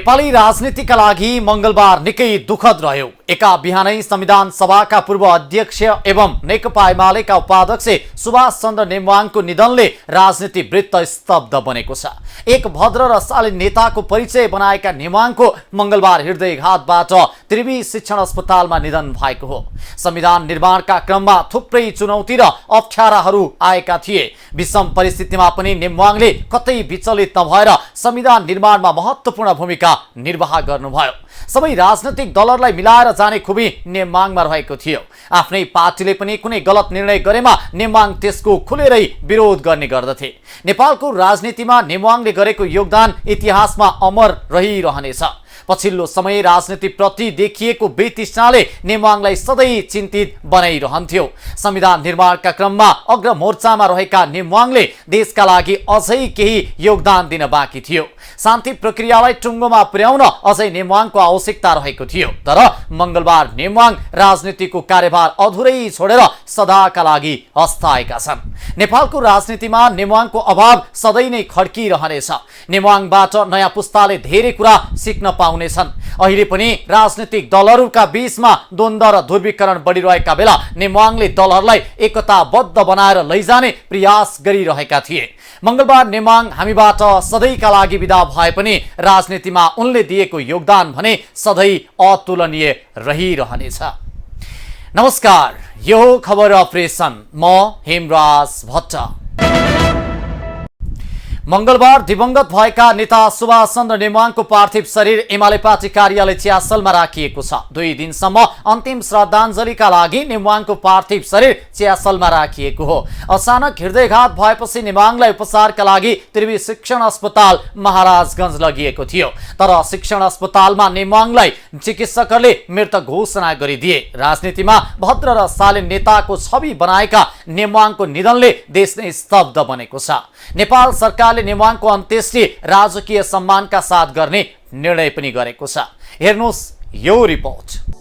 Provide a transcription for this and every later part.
नेपाली राजनीतिका लागि मंगलबार निकै दुखद रह्यो। एका बिहानै संविधान सभाका पूर्व अध्यक्ष एवं नेकपा एमालेका उपाध्यक्ष सुभाष चन्द्र नेमवाङको निधनले राजनीति वृत्त स्तब्ध बनेको छ। एक भद्र र शालीन नेताको परिचय बनाएका नेमवाङको मंगलबार हृदयघातबाट त्रिवी शिक्षण अस्पतालमा निधन भएको हो। संविधान निर्माणका क्रममा थुप्रै चुनौती र अप्ठ्याराहरू आएका थिए। विषम परिस्थितिमा पनि नेमवाङले कतै विचलित नभएर संविधान निर्माणमा महत्त्वपूर्ण भूमिका निर्वाह गर्नुभयो। सबै राजनैतिक दलहरूलाई मिलाएर जाने खुबी नेमवाङमा रहेको थियो। आफ्नै पार्टीले पनि कुनै गलत निर्णय गरेमा नेमवाङ त्यसको खुलेरै विरोध गर्ने गर्दथे। नेपालको राजनीतिमा नेमवाङले गरेको योगदान इतिहासमा अमर रहिरहनेछ। पछिल्लो समय राजनीतिप्रति देखिएको वितृष्णाले नेमवाङलाई सधैँ चिन्तित बनाइरहन्थ्यो। संविधान निर्माणका क्रममा अग्रमोर्चामा रहेका नेमवाङले देशका लागि अझै केही योगदान दिन बाँकी थियो। शान्ति प्रक्रियालाई टुङ्गोमा पुर्याउन अझै नेमवाङको आवश्यकता रहेको थियो। तर मंगलबार नेमवाङ राजनीतिको कार्यभार अधुरै छोडेर सदाका लागि अस्ताएका छन्। नेपालको राजनीतिमा नेमवाङको अभाव सधैँ नै खड्किरहनेछ। नेमवाङबाट नयाँ पुस्ताले धेरै कुरा सिक्न पाउनेछन्। अहिले पनि राजनीतिक दलहरूका बीचमा द्वन्द्व र ध्रुवीकरण बढिरहेका बेला नेमवाङले दलहरूलाई एकताबद्ध बनाएर लैजाने प्रयास गरिरहेका थिए। मंगलबार नेमवाङ हामीबाट सधैँका लागि विदा भए पनि राजनीतिमा उनले दिएको योगदान भने सधैँ अतुलनीय रहिरहनेछ। नमस्कार, यो खबर अपरेसन, म हेमराज भट्ट। मंगलबार दिवंगत भएका नेता सुभाष चन्द्र नेमवाङको पार्थिव शरीर एमाले पार्टी कार्यालय च्यासलमा राखिएको छ। 2 दिनसम्म अन्तिम श्रद्धाञ्जलीका लागि नेमवाङको पार्थिव शरीर च्यासलमा राखिएको हो। अचानक हृदयघात भएपछि नेमवाङलाई उपचारका लागि त्रिवी शिक्षण अस्पताल महाराजगञ्ज लगिएको थियो। तर शिक्षण अस्पतालमा नेमवाङलाई चिकित्सकहरूले मृत घोषणा गरिदिए। राजनीतिमा भद्र र शालीन नेताको छवि बनाएका नेमवाङको निधनले देश नै स्तब्ध बनेको छ। नेपाल सरकारले नेमवाङको अन्त्येष्टि राजकीय सम्मानका साथ गर्ने निर्णय पनि गरेको छ। हेर्नुहोस् यो रिपोर्ट।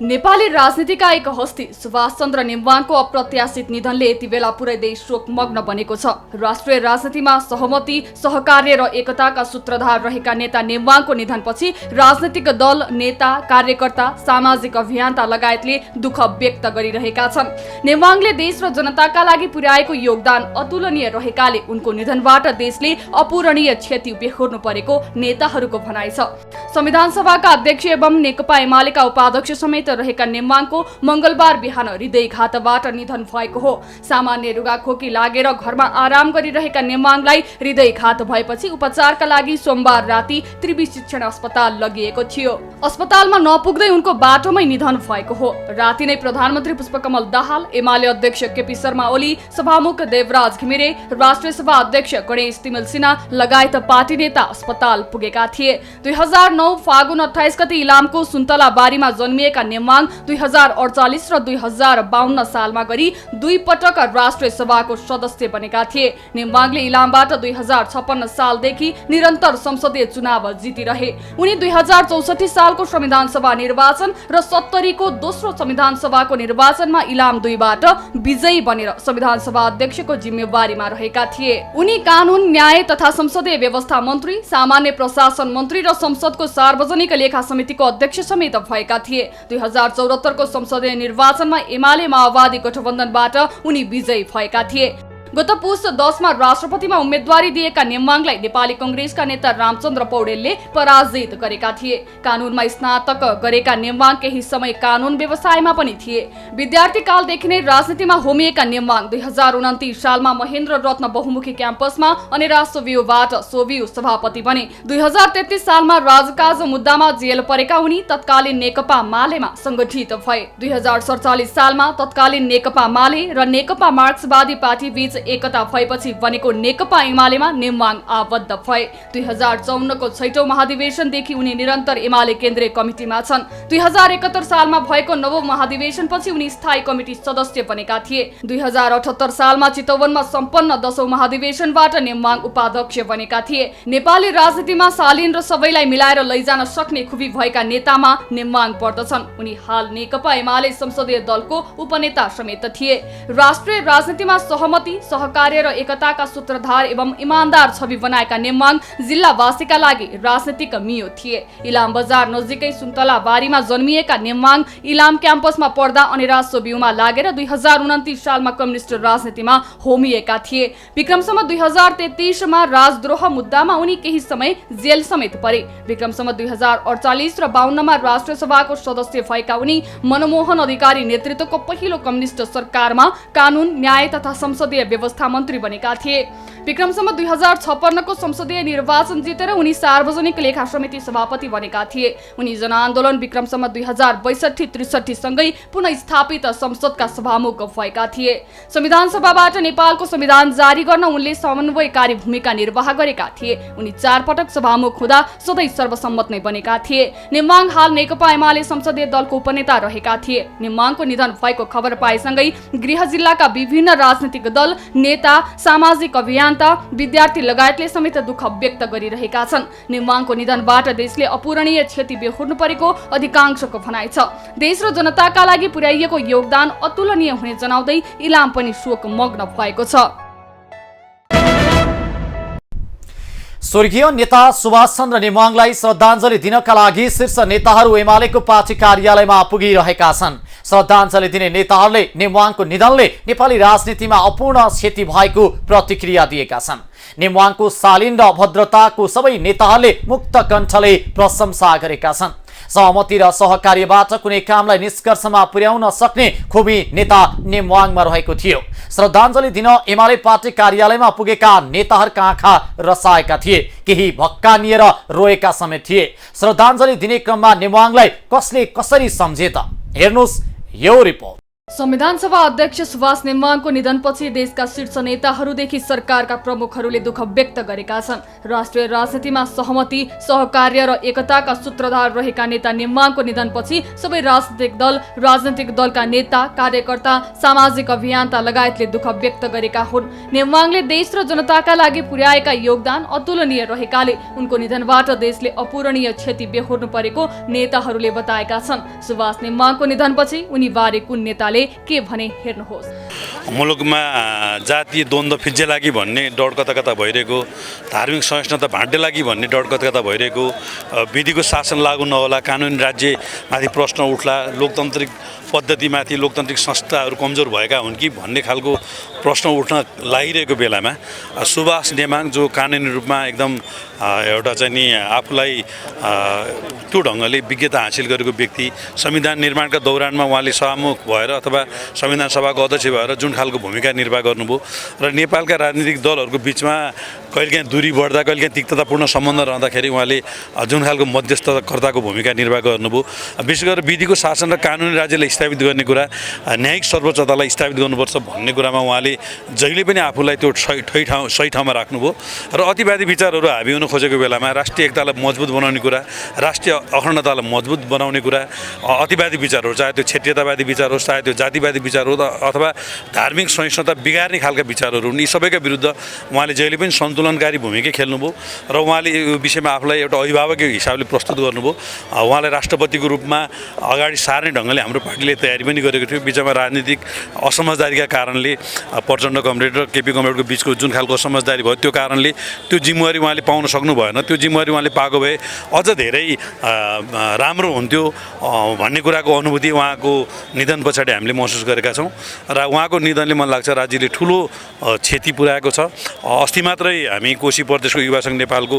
नेपाली राजनीतिका एक हस्ती सुभाष चन्द्र नेमवाङको अप्रत्याशित निधनले यति बेला पुरै देश शोकमग्न बनेको छ। राष्ट्रिय राजनीतिमा सहमति, सहकार्य र एकताका सूत्रधार रहेका नेता नेमवाङको निधनपछि राजनीतिक दल, नेता, कार्यकर्ता, सामाजिक अभियन्ता लगायतले दुःख व्यक्त गरिरहेका छन्। नेमवाङले देश र जनताका लागि पुर्याएको योगदान अतुलनीय रहेकाले उनको निधनबाट देशले अपूरणीय क्षति बेहोर्नु परेको नेताहरूको भनाइ छ। संविधान सभाका अध्यक्ष एवं नेकपा एमालेका उपाध्यक्ष समेत रहेका नेमवाङको मंगलबार बिहान हृदयघातबाट निधन भएको हो। सामान्य रुगाखोकी लागेर घरमा आराम गरिरहेका नेमवाङलाई हृदयघात भएपछि उपचारका लागि सोमबार राति त्रिवी शिक्षण अस्पताल लगिएको थियो। अस्पतालमा नपुग्दै उनको बाटोमै निधन भएको हो। राति नै प्रधानमन्त्री पुष्पकमल दाहाल, एमाले अध्यक्ष केपी शर्मा ओली, सभामुख देवराज घिमिरे, राष्ट्रिय सभा अध्यक्ष गणेश तिमिल सिन्हा लगायत पार्टी नेता अस्पताल पुगेका थिए। 2009 फागुन 28 गते इलामको सुन्तला बारीमा जन्मिएका नेमवाङ 2048 र 2052 सालमा गरी 2 पटक राष्ट्रिय सभाको सदस्य बनेका थिए। नेमवाङले इलामबाट 2056 सालदेखि निरन्तर संसदीय चुनाव जितिरहे। उनी 2064 सालको संविधान सभा निर्वाचन र 70 को दोस्रो संविधान सभाको निर्वाचनमा इलाम 2 बाट विजयी बनेर संविधान सभा अध्यक्षको जिम्मेवारीमा रहेका थिए। उनी कानून, न्याय तथा संसदीय व्यवस्था मन्त्री, सामान्य प्रशासन मन्त्री र संसदको सार्वजनिक लेखा समितिको अध्यक्ष समेत भएका थिए। 2074 को संसदीय निर्वाचनमा एमाले माओवादी गठबन्धनबाट उनी विजयी भएका थिए। गत पुष 10 मा राष्ट्रपतिमा उम्मेदवारी दिएका नेमवाङलाई नेपाली कंग्रेसका नेता रामचन्द्र पौडेलले पराजित गरेका थिए। कानूनमा स्नातक गरेका नेमवाङ केही समय कानून व्यवसायमा पनि थिए। विद्यार्थी कालदेखि नै राजनीतिमा होमिएका नेमवाङ 2029 सालमा महेन्द्र रत्न बहुमुखी क्याम्पसमा अनेरा सोभियोबाट सोभियो सभापति बने। 2033 सालमा राजकाज मुद्दामा जेल परेका उनी तत्कालीन नेकपा मालेमा संगठित भए। 2047 सालमा तत्कालीन नेकपा माले र नेकपा मार्क्सवादी पार्टी बीच एकता भएपछि बनेको नेकपा एमालेमा नेमवाङ आबद्ध भए। 2054 को 6औं महाधिवेशनदेखि उनी निरन्तर एमाले केन्द्रीय कमिटीमा छन्। 2071 सालमा भएको नवौं महाधिवेशनपछि उनी स्थायी कमिटी सदस्य बनेका थिए। 2078 सालमा चितवनमा सम्पन्न 10औं महाधिवेशनबाट नेमवाङ उपाध्यक्ष बनेका थिए। नेपाली राजनीतिमा शालीन र सबैलाई मिलाएर लैजान सक्ने खुबी भएका नेतामा नेमवाङ पर्दछन्। उनी हाल नेकपा एमाले संसदीय दलको उपनेता समेत थिए। राष्ट्रिय राजनीतिमा सहमति, सहकार्य र एकताका सूत्रधार एवं इमानदार छवि बनाएका नेमवाङ जिल्लावासीका लागि राजनीतिक मियो थिए। इलाम बजार नजिकै सुन्तला बारीमा जन्मिएका नेमवाङ इलाम क्याम्पसमा पढ्दा अनिराश्य बिउमा लागेर 2029 सालमा कम्युनिस्ट राजनीतिमा होमिएका थिए। विक्रमसम्म 2033 मा राजद्रोह मुद्दामा उनी केही समय जेल समेत परे। विक्रमसम्म 2048 र 52 मा राष्ट्रिय सभाको सदस्य भएका उनी मनमोहन अधिकारी नेतृत्वको पहिलो कम्युनिस्ट सरकारमा कानून, न्याय तथा संसदीय व्यवस्था मन्त्री बनेका थिए। विक्रमसम्म 2056 को संसदीय निर्वाचन जितेर उनी सार्वजनिक लेखा समिति सभापति बनेका थिए। उनी जनआन्दोलन विक्रमसम्म 2062-63 सँगै पुनः स्थापित संसदका सभामुख भएका थिए। संविधान सभाबाट नेपालको संविधान जारी गर्न उनले समन्वयकारी भूमिका निर्वाह गरेका थिए। उनी 4 पटक सभामुख हुँदा सधैँ सर्वसम्मत नै बनेका थिए। नेमवाङ हाल नेकपा एमाले संसदीय दलको उपनेता रहेका थिए। नेमवाङको निधन भएको खबर पाएसँगै गृह जिल्लाका विभिन्न राजनीतिक दल, नेता, सामाजिक अभियन्ता, विद्यार्थी लगायतले समेत दुःख व्यक्त गरिरहेका छन्। नेमवाङको निधनबाट देशले अपूरणीय क्षति बेहोर्नु परेको अधिकांशको भनाइ छ। देश र जनताका लागि पुर्याइएको योगदान अतुलनीय हुने जनाउँदै इलाम पनि शोकमग्न भएको छ। स्वर्गीय नेता सुभाष चन्द्र नेमवाङलाई श्रद्धाञ्जली दिनका लागि शीर्ष नेताहरू एमालेको पार्टी कार्यालयमा पुगिरहेका छन्। श्रद्धाञ्जली दिने नेताहरूले नेमवाङको निधनले नेपाली राजनीतिमा अपूर्ण क्षति भएको प्रतिक्रिया दिएका छन्। नेमवाङको शालीन र भद्रताको सबै नेताहरूले मुक्त कण्ठले प्रशंसा गरेका छन्। सहमति र सहकार्यबाट कुनै कामलाई निष्कर्षमा पुर्याउन सक्ने खुबी नेता नेमवाङमा रहेको थियो। श्रद्धाञ्जली दिन एमाले पार्टी कार्यालयमा पुगेका नेताहरूका आँखा रसाएका थिए, केही भक्कानिएर रोएका समेत थिए। श्रद्धाञ्जली दिने क्रममा नेमवाङलाई कसले कसरी सम्झे त? हेर्नुस् यो रिपोर्ट। संविधान सभा अध्यक्ष सुभाष नेमवाङको निधनपछि देशका शीर्ष नेताहरूदेखि सरकारका प्रमुखहरूले दुःख व्यक्त गरेका छन्। राष्ट्रिय राजनीतिमा सहमति, सहकार्य र एकताका सूत्रधार रहेका नेता नेमवाङको निधनपछि सबै राजनीतिक दलका नेता, कार्यकर्ता, सामाजिक अभियन्ता लगायतले दुःख व्यक्त गरेका हुन्। नेमवाङले देश र जनताका लागि पुर्याएका योगदान अतुलनीय रहेकाले उनको निधनबाट देशले अपूरणीय क्षति बेहोर्नु परेको नेताहरूले बताएका छन्। सुभाष नेमवाङको निधनपछि उनी बारे कुन नेताले के भने हेर्नुहोस्। मुलुकमा जातीय द्वन्द्व फिज्जे लागि भन्ने डर कता भइरहेको, धार्मिक सहिष्णुता भाँड्ने लागि भन्ने डर कता भइरहेको, विधिको शासन लागू नहोला, कानुनी राज्यमाथि प्रश्न उठ्ला, लोकतान्त्रिक पद्धतिमाथि लोकतान्त्रिक संस्थाहरू कमजोर भएका हुन् कि भन्ने खालको प्रश्न उठ्न लागिरहेको बेलामा सुभाष नेमाङ जो कानुनी रूपमा एकदम एउटा चाहिँ नि आफूलाई त्यो ढङ्गले विज्ञता हासिल गरेको व्यक्ति, संविधान निर्माणका दौरानमा उहाँले सभामुख भएर अथवा संविधान सभाको अध्यक्ष भएर जुन खालको भूमिका निर्वाह गर्नुभयो र नेपालका राजनीतिक दलहरूको बिचमा कहिलेकाहीँ दूरी बढ्दा, कहिलेकाहीँ तिक्ततापूर्ण सम्बन्ध रहँदाखेरि उहाँले जुन खालको मध्यस्थकर्ताको भूमिका निर्वाह गर्नुभयो। विशेष गरेर विधिको शासन र कानुनी राज्यलाई स्थापित गर्ने कुरा, न्यायिक सर्वोच्चतालाई स्थापित गर्नुपर्छ भन्ने कुरामा उहाँले जहिले पनि आफूलाई त्यो सही ठाउँमा राख्नुभयो र अतिवादी विचारहरू हाबी हुन खोजेको बेलामा राष्ट्रिय एकतालाई मजबुत बनाउने कुरा, राष्ट्रिय अखण्डतालाई मजबुत बनाउने कुरा, अतिवादी विचारहरू चाहे त्यो क्षेत्रीयतावादी विचार होस्, चाहे त्यो जातिवादी विचार हो अथवा धार्मिक सहिष्णुता बिगार्ने खालका विचारहरू हुन्, यी सबैका विरुद्ध उहाँले जहिले पनि सन्तुलनकारी भूमिका खेल्नुभयो र उहाँले यो विषयमा आफूलाई एउटा अभिभावकको हिसाबले प्रस्तुत गर्नुभयो। उहाँलाई राष्ट्रपतिको रूपमा अगाडि सार्ने ढङ्गले हाम्रो पार्टीले तयारी पनि गरेको थियो। बिचमा राजनीतिक असमझदारीका कारणले प्रचण्ड कमरेड र केपी कमरेडको बिचको जुन खालको असमझदारी भयो त्यो कारणले त्यो जिम्मेवारी उहाँले पाउन सक्नु भएन। त्यो जिम्मेवारी उहाँले पाएको भए अझ धेरै राम्रो हुन्थ्यो भन्ने कुराको अनुभूति उहाँको निधन पछाडि हामीले महसुस गरेका छौँ र उहाँको निधनले मलाई लाग्छ राज्यले ठुलो क्षति पुर्याएको छ। अस्ति मात्रै हामी कोशी प्रदेशको युवा सङ्घ नेपालको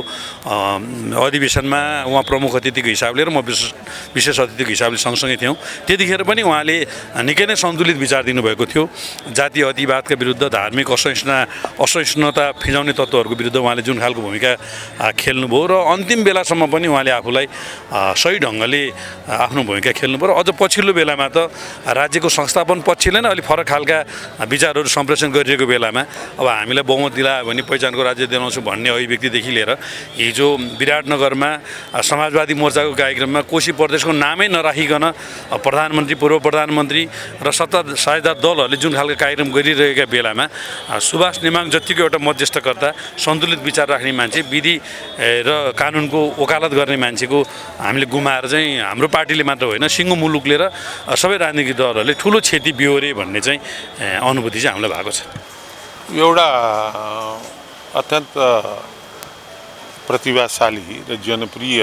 अधिवेशनमा उहाँ प्रमुख अतिथिको हिसाबले र म विशेष अतिथिको हिसाबले सँगसँगै थियौँ। त्यतिखेर पनि उहाँले निकै नै सन्तुलित विचार दिनुभएको थियो। जातीय अतिवादका विरुद्ध, धार्मिक असहिष्णुता फिजाउने तत्त्वहरूको विरुद्ध उहाँले जुन खालको भूमिका खेल्नुभयो र अन्तिम बेलासम्म पनि उहाँले आफूलाई सही ढङ्गले आफ्नो भूमिका खेल्नुभयो र अझ पछिल्लो बेलामा त राज्यको संस्थापन पक्षले नै अलिक फरक खालका विचारहरू सम्प्रेषण गरिरहेको बेलामा अब हामीलाई बहुमत दिलायो भने पहिचानको राज्य दिलाउँछु भन्ने अभिव्यक्तिदेखि लिएर हिजो विराटनगरमा समाजवादी मोर्चाको कार्यक्रममा कोशी प्रदेशको नामै नराखिकन प्रधानमन्त्री, पूर्व प्रधानमन्त्री र सत्ता साझेदार दलहरूले जुन खालको कार्यक्रम गरिरहेका बेलामा सुभाष नेमाङ जतिको एउटा मध्यस्थकर्ता, सन्तुलित विचार राख्ने मान्छे, विधि र कानुनको वकालत गर्ने मान्छेको हामीले गुमाएर चाहिँ हाम्रो पार्टीले मात्र होइन सिङ्गो मुलुकले र सबै राजनीतिक दलहरूले ठुलो क्षति बिहोरे भन्ने चाहिँ अनुभूति चाहिँ हामीलाई भएको छ। एउटा अत्यन्त प्रतिभाशाली र जनप्रिय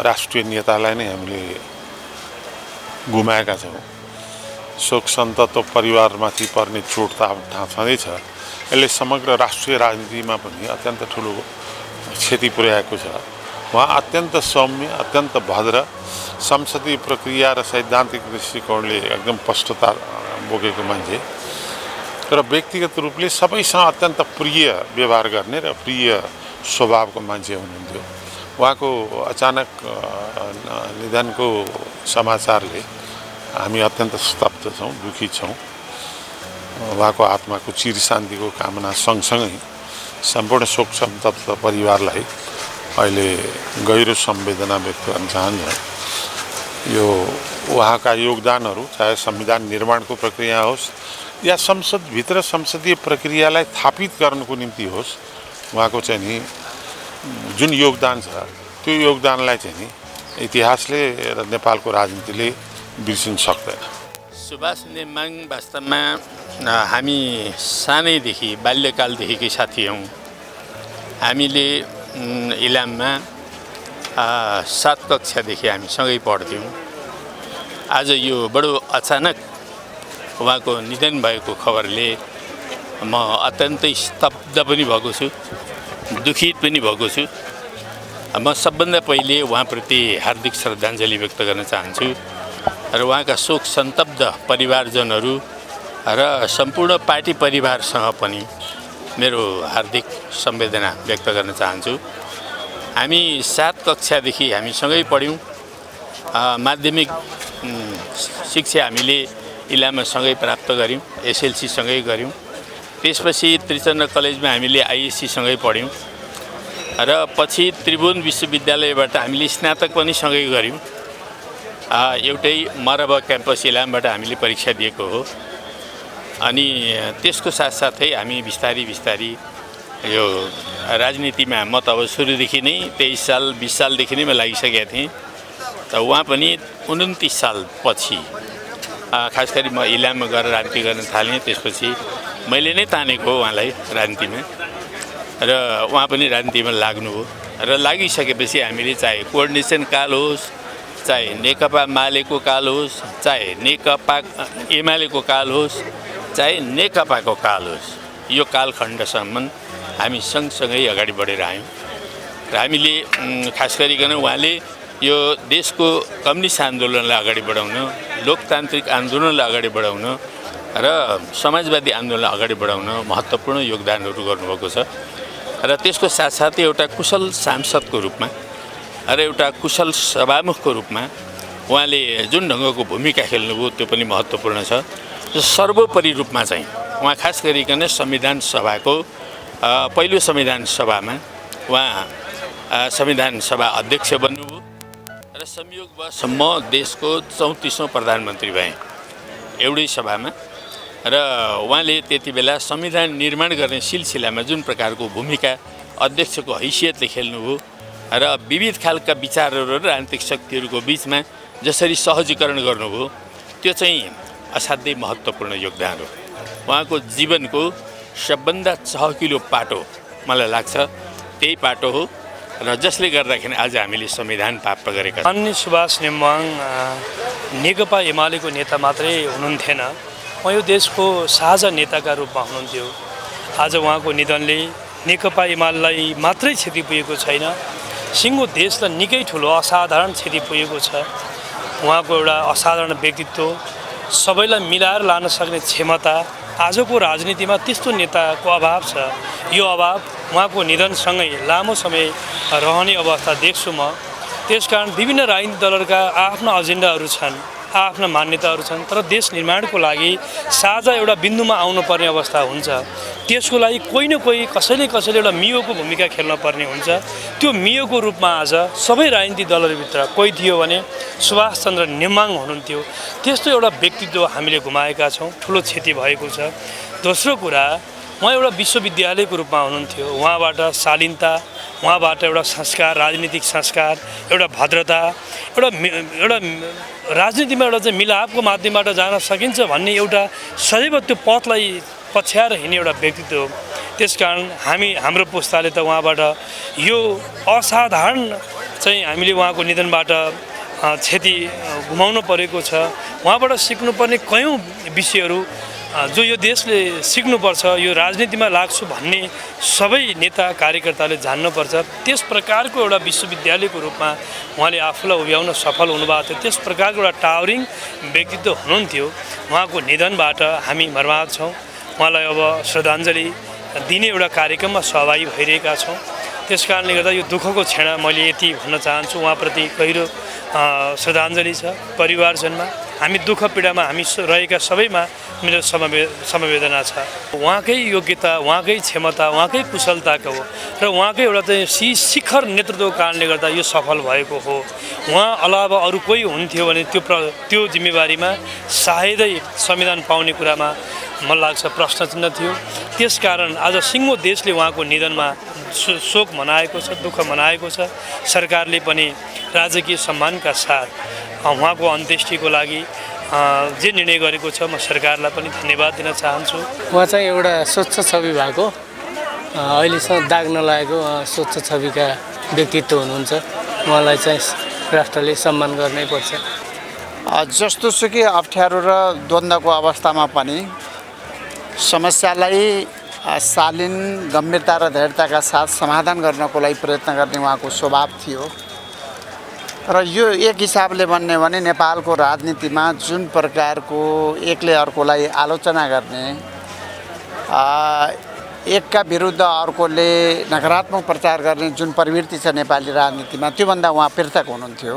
राष्ट्रिय नेतालाई नै हामीले गुमाएका छौँ। शोक सन्तप्त परिवारमाथि पर्ने चोट त अब थाहा छँदैछ। यसले समग्र राष्ट्रिय राजनीतिमा पनि अत्यन्त ठुलो क्षति पुर्याएको छ। उहाँ अत्यन्त सौम्य, अत्यन्त भद्र, संसदीय प्रक्रिया र सैद्धान्तिक दृष्टिकोणले एकदम स्पष्टता बोकेको मान्छे र व्यक्तिगत रूपले सबैसँग अत्यन्त प्रिय व्यवहार गर्ने र प्रिय स्वभावको मान्छे हुनुहुन्थ्यो। उहाँको अचानक निधनको समाचारले हामी अत्यन्त स्तब्ध छौँ, दुखी छौँ। उहाँको आत्माको चिर शान्तिको कामना सँगसँगै सम्पूर्ण शोक सन्तप्त परिवारलाई अहिले गहिरो संवेदना व्यक्त गर्न चाहन्छ। यो उहाँका योगदानहरू चाहे संविधान निर्माणको प्रक्रिया होस् या संसदभित्र संसदीय प्रक्रियालाई स्थापित गर्नको निम्ति होस्, उहाँको चाहिँ नि जुन योगदान छ त्यो योगदानलाई चाहिँ नि इतिहासले र नेपालको राजनीतिले बिर्सिन सक्दैन। सुभाष नेमाङ वास्तवमा हामी सानैदेखि बाल्यकालदेखिकै साथी हौँ। हामीले इलाममा 7 कक्षादेखि हामी सँगै पढ्थ्यौँ। आज यो बडो अचानक उहाँको निधन भएको खबरले म अत्यन्तै स्तब्ध पनि भएको छु, दुखित पनि भएको छु। म सबभन्दा पहिले उहाँप्रति हार्दिक श्रद्धाञ्जली व्यक्त गर्न चाहन्छु र उहाँका शोक सन्तप्त परिवारजनहरू र सम्पूर्ण पार्टी परिवारसँग पनि मेरो हार्दिक संवेदना व्यक्त गर्न चाहन्छु। हामी 7 कक्षादेखि हामी सँगै पढ्यौँ। माध्यमिक शिक्षा हामीले इलाममा सँगै प्राप्त गऱ्यौँ, एसएलसी सँगै गऱ्यौँ। त्यसपछि त्रिचन्द्र कलेजमा हामीले आइएससी सँगै पढ्यौँ र पछि त्रिभुवन विश्वविद्यालयबाट हामीले स्नातक पनि सँगै गऱ्यौँ। एउटै मरब क्याम्पस इलामबाट हामीले परीक्षा दिएको हो। अनि त्यसको साथसाथै हामी बिस्तारी यो राजनीतिमा म त अब सुरुदेखि नै 23 साल 20 सालदेखि नै म लागिसकेका थिएँ। त उहाँ पनि 29 साल पछि खास गरी म इलाममा गएर राजनीति गर्न थालेँ। त्यसपछि मैले नै तानेको हो उहाँलाई राजनीतिमा र उहाँ पनि राजनीतिमा लाग्नुभयो र लागिसकेपछि हामीले चाहे कोअर्डिनेसन काल होस्, चाहे नेकपा मालेको काल होस्, चाहे नेकपा एमालेको काल होस्, चाहे नेकपाको काल होस्, यो कालखण्डसम्म हामी सँगसँगै अगाडि बढेर आयौँ। र हामीले खास गरिकन उहाँले यो देशको कम्युनिस्ट आन्दोलनलाई अगाडि बढाउन, लोकतान्त्रिक आन्दोलनलाई अगाडि बढाउन र समाजवादी आन्दोलनलाई अगाडि बढाउन महत्त्वपूर्ण योगदानहरू गर्नुभएको छ। र त्यसको साथसाथै एउटा कुशल सांसदको रूपमा र एउटा कुशल सभामुखको रूपमा उहाँले जुन ढङ्गको भूमिका खेल्नुभयो त्यो पनि महत्त्वपूर्ण छ। सर्वोपरि रूपमा चाहिँ उहाँ खास गरिकन संविधान सभाको पहिलो संविधान सभामा उहाँ संविधान सभा अध्यक्ष बन्नुभयो र संयोगवश म देशको 34औं प्रधानमन्त्री भएँ एउटै सभामा। र उहाँले त्यति बेला संविधान निर्माण गर्ने सिलसिलामा जुन प्रकारको भूमिका अध्यक्षको हैसियतले खेल्नुभयो र विविध खालका विचारहरू र राजनीतिक शक्तिहरूको बिचमा जसरी सहजीकरण गर्नुभयो त्यो चाहिँ असाध्यै महत्त्वपूर्ण योगदान हो। उहाँको जीवनको सबभन्दा चहकिलो पाटो मलाई लाग्छ त्यही पाटो हो र जसले गर्दाखेरि आज हामीले संविधान प्राप्त गरेका छौँ। माननीय सुभाष नेमाङ नेकपा एमालेको नेता मात्रै हुनुहुन्थेन, उहाँ यो देशको साझा नेताका रूपमा हुनुहुन्थ्यो। आज उहाँको निधनले नेकपा एमालेलाई मात्रै क्षति पुगेको छैन, सिङ्गो देशलाई निकै ठुलो असाधारण क्षति पुगेको छ। उहाँको एउटा असाधारण व्यक्तित्व, सबैलाई मिलाएर लान सक्ने क्षमता, आजको राजनीतिमा त्यस्तो नेताको अभाव छ। यो अभाव उहाँको निधनसँगै लामो समय रहने अवस्था देख्छु म। त्यसकारण विभिन्न राजनीतिक दलहरूका आफ्ना एजेन्डाहरू छन्, आफ्ना मान्यताहरू छन्, तर देश निर्माणको लागि साझा एउटा बिन्दुमा आउनुपर्ने अवस्था हुन्छ। त्यसको लागि कोही न कोही कसैले एउटा मियोको भूमिका खेल्न पर्ने हुन्छ। त्यो मियोको रूपमा आज सबै राजनीतिक दलहरूभित्र कोही थियो भने सुभाष चन्द्र नेमाङ हुनुहुन्थ्यो। त्यस्तो एउटा व्यक्तित्व हामीले गुमाएका छौँ, ठुलो क्षति भएको छ। दोस्रो कुरा, उहाँ एउटा विश्वविद्यालयको रूपमा हुनुहुन्थ्यो। उहाँबाट शालीनता, उहाँबाट एउटा संस्कार, राजनीतिक संस्कार, एउटा भद्रता, एउटा राजनीतिमा एउटा चाहिँ मिलापको माध्यमबाट जान सकिन्छ भन्ने एउटा सदैव त्यो पथलाई पछ्याएर हिँड्ने एउटा व्यक्तित्व हो। त्यसकारण हाम्रो पुस्ताले त उहाँबाट यो असाधारण चाहिँ हामीले उहाँको निधनबाट क्षति गुमाउनु परेको छ। उहाँबाट सिक्नुपर्ने कयौँ विषयहरू जो यो देशले सिक्नुपर्छ, यो राजनीतिमा लाग्छु भन्ने सबै नेता कार्यकर्ताले जान्नुपर्छ। त्यस प्रकारको एउटा विश्वविद्यालयको रूपमा उहाँले आफूलाई उभ्याउन सफल हुनुभएको थियो। त्यस प्रकारको एउटा टावरिङ व्यक्तित्व हुनुहुन्थ्यो। उहाँको निधनबाट हामी मर्माहत छौँ। उहाँलाई अब श्रद्धाञ्जली दिने एउटा कार्यक्रममा सहभागी भइरहेका छौँ। त्यस कारणले गर्दा यो दुःखको क्षण मैले यति भन्न चाहन्छु। उहाँप्रति गहिरो श्रद्धाञ्जली छ परिवारजनमा। हामी दुःख पीडामा हामी रहेका सबैमा मेरो समवेदना छ। उहाँकै योग्यता, उहाँकै क्षमता, उहाँकै कुशलताको हो र उहाँकै एउटा चाहिँ शिखर नेतृत्वको कारणले गर्दा यो सफल भएको हो। उहाँ अलावा अरू कोही हुन्थ्यो भने त्यो जिम्मेवारीमा सायदै संविधान पाउने कुरामा मलाई लाग्छ प्रश्न चिन्ह थियो। त्यसकारण आज सिङ्गो देशले उहाँको निधनमा शोक मनाएको छ, दुःख मनाएको छ। सरकारले पनि राजकीय सम्मानका साथ उहाँको अन्त्येष्टिको लागि जे निर्णय गरेको छ म सरकारलाई पनि धन्यवाद दिन चाहन्छु। उहाँ चाहिँ एउटा स्वच्छ छवि भएको, अहिलेसम्म दाग नलागेको स्वच्छ छविका व्यक्तित्व हुनुहुन्छ। उहाँलाई चाहिँ राष्ट्रले सम्मान गर्नै पर्छ। जस्तोसुकै अप्ठ्यारो र द्वन्द्वको अवस्थामा पनि समस्यालाई शालीन गम्भीरता र धैर्यताका साथ समाधान गर्नको लागि प्रयत्न गर्ने उहाँको स्वभाव थियो। र यो एक हिसाबले भन्ने भने नेपालको राजनीतिमा जुन प्रकारको एकले अर्कोलाई आलोचना गर्ने, एकका विरुद्ध अर्कोले नकारात्मक प्रचार गर्ने जुन प्रवृत्ति छ नेपाली राजनीतिमा, त्योभन्दा उहाँ पृथक हुनुहुन्थ्यो।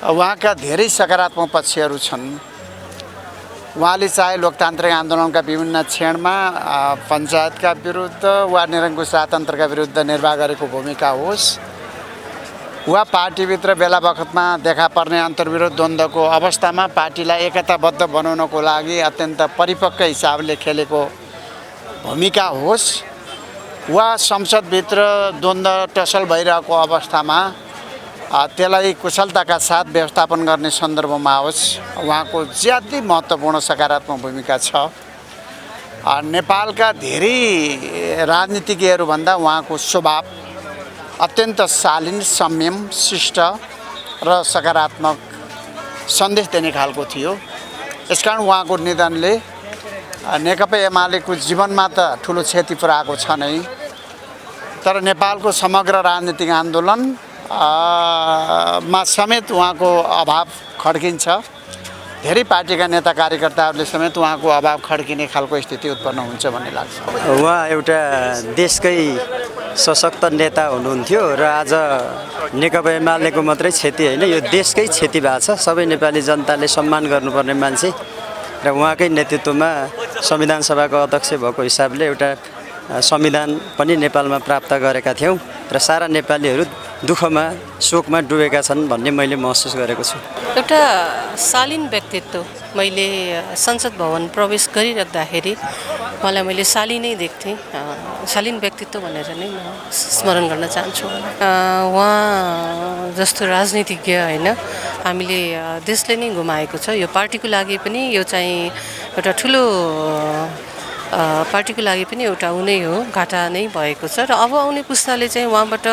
उहाँका धेरै सकारात्मक पक्षहरू छन्। उहाँले चाहे लोकतान्त्रिक आन्दोलनका विभिन्न क्षणमा पञ्चायतका विरुद्ध वा निरङ्कुश राजतन्त्रका विरुद्ध निर्वाह गरेको भूमिका होस्, वा पार्टीभित्र बेला बखतमा देखा पर्ने अन्तर्विरोध द्वन्द्वको अवस्थामा पार्टीलाई एकताबद्ध बनाउनको लागि अत्यन्त परिपक्व हिसाबले खेलेको भूमिका होस्, वा संसदभित्र द्वन्द्व टसल भइरहेको अवस्थामा त्यसलाई कुशलताका साथ व्यवस्थापन गर्ने सन्दर्भमा होस्, उहाँको ज्यादै महत्त्वपूर्ण सकारात्मक भूमिका छ। नेपालका धेरै राजनीतिज्ञहरूभन्दा उहाँको स्वभाव अत्यन्त शालीन, संयम, शिष्ट र सकारात्मक सन्देश दिने खालको थियो। यसकारण उहाँको निधनले नेकपा एमालेको जीवनमा त ठुलो क्षति पुर्याएको छ नै, तर नेपालको समग्र राजनीतिक आन्दोलन मा समेत उहाँको अभाव खड्किन्छ। धेरै पार्टीका नेता कार्यकर्ताहरूले समेत उहाँको अभाव खड्किने खालको स्थिति उत्पन्न हुन्छ भन्ने लाग्छ। उहाँ एउटा देशकै सशक्त नेता हुनुहुन्थ्यो र आज नेकपा एमालेको मात्रै क्षति होइन, यो देशकै क्षति भएको छ। सबै नेपाली जनताले सम्मान गर्नुपर्ने मान्छे र उहाँकै नेतृत्वमा संविधान सभाको अध्यक्ष भएको हिसाबले एउटा संविधान पनि नेपालमा प्राप्त गरेका थियौँ र सारा नेपालीहरू दुःखमा शोकमा डुबेका छन् भन्ने मैले महसुस गरेको छु। एउटा शालीन व्यक्तित्व, मैले संसद भवन प्रवेश गरिराख्दाखेरि उहाँलाई मैले शालीनै देख्थेँ। शालीन व्यक्तित्व भनेर नै म स्मरण गर्न चाहन्छु। उहाँ जस्तो राजनीतिज्ञ होइन, हामीले देशले नै गुमाएको छ। यो पार्टीको लागि पनि यो चाहिँ एउटा ठुलो पार्टीको लागि पनि एउटा उनै हो, घाटा नै भएको छ। र अब आउने पुस्ताले चाहिँ उहाँबाट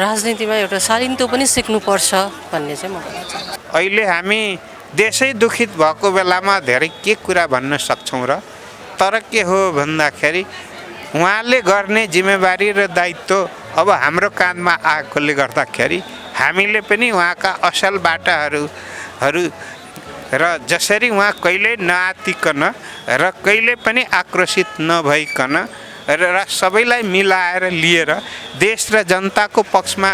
राजनीतिमा एउटा शालीनत्व पनि सिक्नुपर्छ भन्ने चाहिँ म भन्न चाहन्छु। अहिले हामी देशै दुखित भएको बेलामा धेरै के कुरा भन्न सक्छौँ र, तर के हो भन्दाखेरि उहाँले गर्ने जिम्मेवारी र दायित्व अब हाम्रो काँधमा आएकोले गर्दाखेरि हामीले पनि उहाँका असल बाटाहरू र जसरी उहाँ कहिल्यै नआत्तिकन र कहिले पनि आक्रोशित नभइकन र सबैलाई मिलाएर लिएर देश र जनताको पक्षमा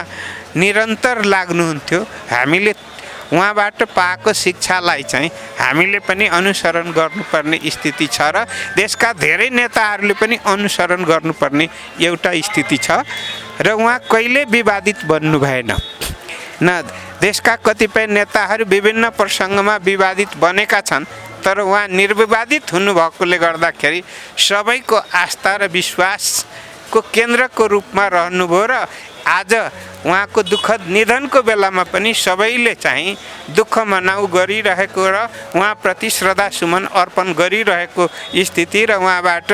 निरन्तर लाग्नुहुन्थ्यो। हामीले उहाँबाट पाएको शिक्षालाई चाहिँ हामीले पनि अनुसरण गर्नुपर्ने स्थिति छ र देशका धेरै नेताहरूले पनि अनुसरण गर्नुपर्ने एउटा स्थिति छ र उहाँ कहिले विवादित बन्नु भएन। न देशका कतिपय नेताहरू विभिन्न प्रसङ्गमा विवादित बनेका छन्, तर उहाँ निर्विवादित हुनुभएकोले गर्दाखेरि सबैको आस्था र विश्वास को केन्द्रको रूपमा रहनुभयो र आज उहाँको दुःखद निधनको बेलामा पनि सबैले चाहिँ दुःख मनाउ गरिरहेको र उहाँप्रति श्रद्धा सुमन अर्पण गरिरहेको स्थिति र उहाँबाट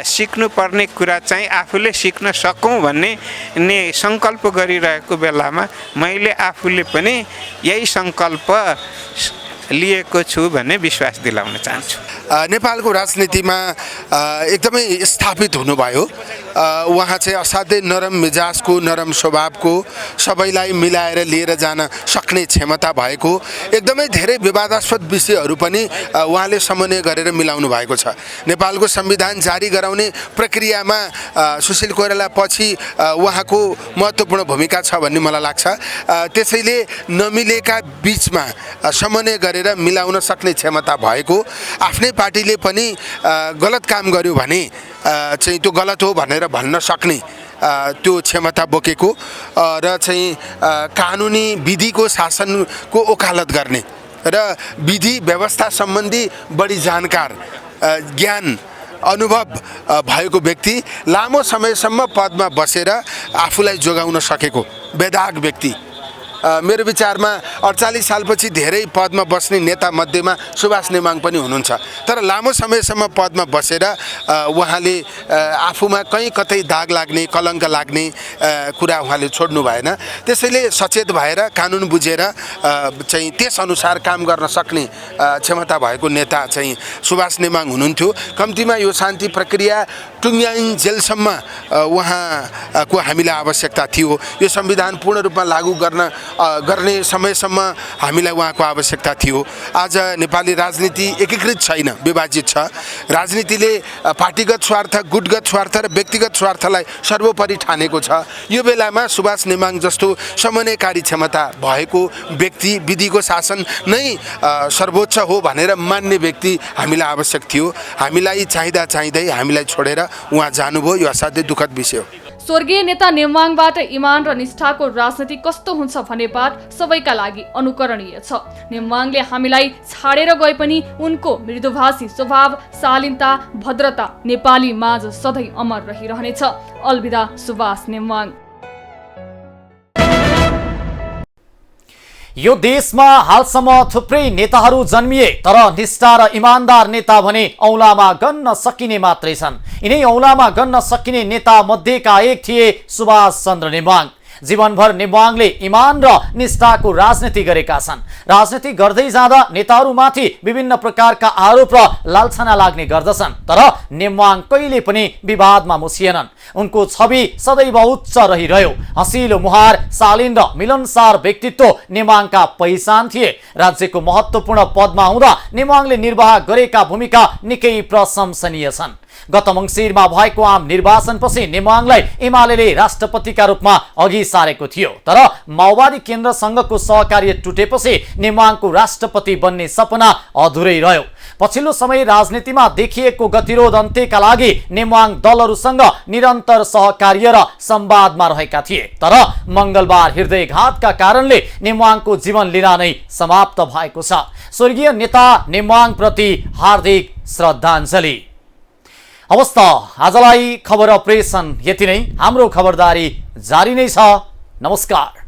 सिक्नुपर्ने कुरा चाहिँ आफूले सिक्न सकौँ भन्ने सङ्कल्प गरिरहेको बेलामा मैले आफूले पनि यही सङ्कल्प लिएको छु भन्ने विश्वास दिलाउन चाहन्छु। नेपालको राजनीतिमा एकदमै स्थापित हुनुभयो। उहाँ चाहिँ असाध्यै नरम मिजाजको, नरम स्वभावको, सबैलाई मिलाएर लिएर जान सक्ने क्षमता भएको, एकदमै धेरै विवादास्पद विषयहरू पनि उहाँले समन्वय गरेर मिलाउनु भएको छ। नेपालको संविधान जारी गराउने प्रक्रियामा सुशील कोइराला पछि उहाँको महत्त्वपूर्ण भूमिका छ भन्ने मलाई लाग्छ। त्यसैले नमिलेका बीचमा समन्वय गरेर मिलाउन सक्ने क्षमता भएको, आफ्नै पार्टीले पनि गलत काम गर्यो भने चाहिँ त्यो गलत हो भनेर भन्न सक्ने त्यो क्षमता बोकेको र चाहिँ कानुनी विधिको शासनको वकालत गर्ने र विधि व्यवस्था सम्बन्धी बढी जानकार, ज्ञान अनुभव भएको व्यक्ति, लामो समयसम्म पदमा बसेर आफूलाई जोगाउन सकेको बेदाग व्यक्ति। मेरो विचारमा 48 सालपछि धेरै पदमा बस्ने नेता मध्येमा सुभाष नेमाङ पनि हुनुहुन्छ। तर लामो समयसम्म पदमा बसेर उहाँले आफूमा कहीँ कतै दाग लाग्ने, कलङ्क लाग्ने कुरा उहाँले छोड्नु भएन। त्यसैले सचेत भएर कानुन बुझेर चाहिँ त्यसअनुसार काम गर्न सक्ने क्षमता भएको नेता चाहिँ सुभाष नेमाङ हुनुहुन्थ्यो। कम्तीमा यो शान्ति प्रक्रिया टुङ्ग्याइन्जेलसम्म उहाँको हामीलाई आवश्यकता थियो। यो संविधान पूर्ण रूपमा लागू गर्ने समयसम्म हामीलाई उहाँको आवश्यकता थियो। आज नेपाली राजनीति एकीकृत छैन, विभाजित छ। राजनीतिले पार्टीगत स्वार्थ, गुटगत स्वार्थ र व्यक्तिगत स्वार्थलाई सर्वोपरि ठानेको छ। यो बेलामा सुभाष नेमाङ जस्तो समन्वयकारी क्षमता भएको व्यक्ति, विधिको शासन नै सर्वोच्च हो भनेर मान्ने व्यक्ति हामीलाई आवश्यक थियो। हामीलाई चाहिँदै हामीलाई छोडेर उहाँ जानुभयो। यो असाध्यै दुःखद विषय हो। स्वर्गीय नेता नेमाङबाट इमान र निष्ठाको राजनीति कस्तो हुन्छ भन्ने बात सबैका लागि अनुकरणीय छ। नेमाङले हामीलाई छाडेर गए पनि उनको मृदुभाषी स्वभाव, शालीनता, भद्रता नेपाली माझ सधैँ अमर रहिरहनेछ। अलविदा सुभाष नेमाङ। यो देशमा हालसम्म थुप्रै नेताहरू जन्मिए, तर निष्ठा र इमानदार नेता भने औँलामा गन्न सकिने मात्रै छन्। यिनै औँलामा गन्न सकिने नेता मध्येका एक थिए सुभाष चन्द्र नेमाङ। जीवनभर नेमाङले इमान र निष्ठाको राजनीति गरेका छन्। राजनीति गर्दै जाँदा नेताहरूमाथि विभिन्न प्रकारका आरोप र लालछना लाग्ने गर्दछन्, तर नेमाङ कहिले पनि विवादमा मुसिएनन्। उनको छवि सदैव उच्च रहिरह्यो। हँसिलो मुहार, शालीन र मिलनसार व्यक्तित्व नेमाङका पहिचान थिए। राज्यको महत्त्वपूर्ण पदमा हुँदा नेमाङले निर्वाह गरेका भूमिका निकै प्रशंसनीय छन्। गत मङ्सिरमा भएको आम निर्वाचनपछि नेमाङलाई एमाले राष्ट्रपतिका रूपमा अघि सारेको थियो, तर माओवादी केन्द्रसँगको सहकार्य टुटेपछि नेमाङको राष्ट्रपति बन्ने सपना अधुरै रह्यो। पछिल्लो समय राजनीतिमा देखिएको गतिरोध अन्त्यका लागि नेमाङ दलहरूसँग निरन्तर सहकार्य र संवादमा रहेका थिए, तर मंगलबार हृदयघातका कारणले नेमाङको जीवन लीला नै समाप्त भएको छ। स्वर्गीय नेता नेमाङ प्रति हार्दिक श्रद्धाञ्जली। अवस्था आजलाई खबर अपरेसन यति नै। हाम्रो खबरदारी जारी नै छ। नमस्कार।